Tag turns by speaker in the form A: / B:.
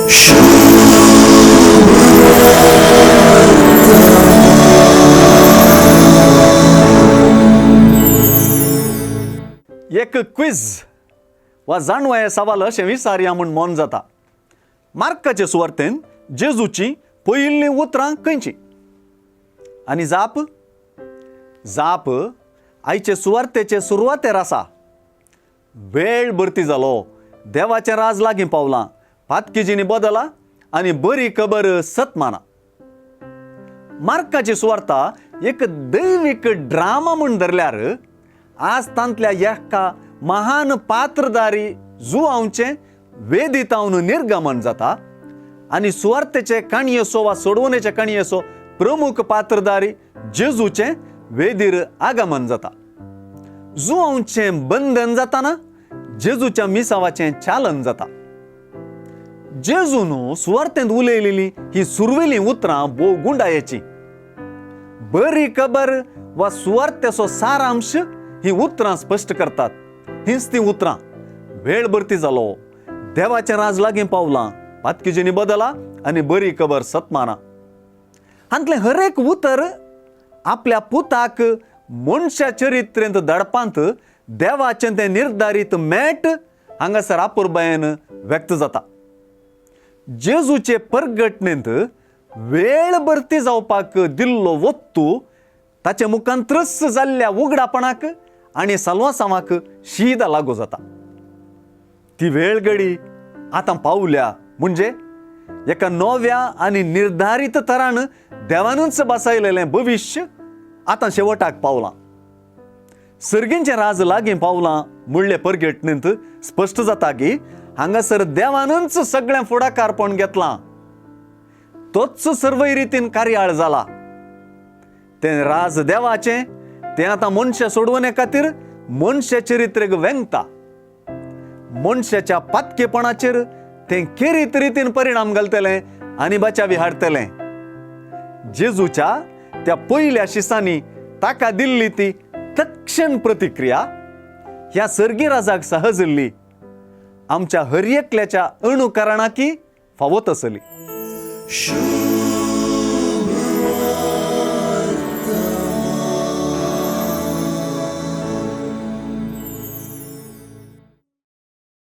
A: एक क्विज वा जाणवाये सवाल अशें विचारया म्हूण मन जाता. मार्काचे सुवार्तेन जेजूची पयलीं उतरां खंयची? आनी जाप आयचे सुवार्तेचे सुरवातेर आसा. वेळ भरती जालो, देवाचें राज लागीं पावलां, पातकिजींनी बदला आनी बरी खबर सतमाना. मार्काची सुवार्ता एक दैवीक ड्रामा म्हूण धरल्यार आज तांतल्या एका महान पात्रधारी जुआंवचें वेदितावन निर्गमन जाता आनी सुवार्तेचे काणये असो वा सोडवणेचे काणये असो प्रमुख पात्रधारी जेजूचें वेदीर आगमन जाता. जुआंवचें बंधन जाताना जेजूच्या मिसावाचें चालन जाता. जेजून सुवार्तेंत उलयलेलीं ही सुरवेलीं उतरां भोव गुंडायेचीं. बरी खबर वा सुवार्तेचो सारांश ही उतरां स्पश्ट करतात. हींच ती उतरां. वेळ भरती जालो, देवाचें राज लागीं पावलां, पातकिजींनी बदला आनी बरी खबर सतमाना. हांतलें हर एक उतर आपल्या पुताक मनशा चरित्रेंत धाडपांत देवाचें तें निर्धारीत मेट हांगासर आपुरबायेन व्यक्त जाता. जेजूचे परगटणेंत वेळ भरती जावपाक दिल्लो वस्तू ताचे मुखान त्रस्त जाल्ल्या उगडापणाक आनी साल्वासावांक शीद लागू जाता. ती वेळ घडी आतां पावल्या म्हणजे एका नव्या आनी निर्धारीत तरान देवानूच बसयलेलें भविश्य आतां शेवटाक पावलां. सर्गींचें राज लागीं पावलां म्हणले परगटणेंत स्पश्ट जाता की हांगासर देवानूच सगळें फुडाकारपण घेतलां. तोच सर्वय रितीन कार्याळ जाला. तें राज देवाचें तें आतां मनशा सोडवणे खातीर मनशा चरित्रेक वेंगता. मनशाच्या पातकेपणाचेर तें खेरीत रितीन परिणाम घालतलें आनी बचावी हाडटलें. जेजूच्या त्या पयल्या शिसांनी ताका दिल्ली ती तत्क्षण प्रतिक्रिया ह्या सर्गी राजाक सहजल्ली आमच्या हर एकल्याच्या अणुकरणाकी फावत आसली.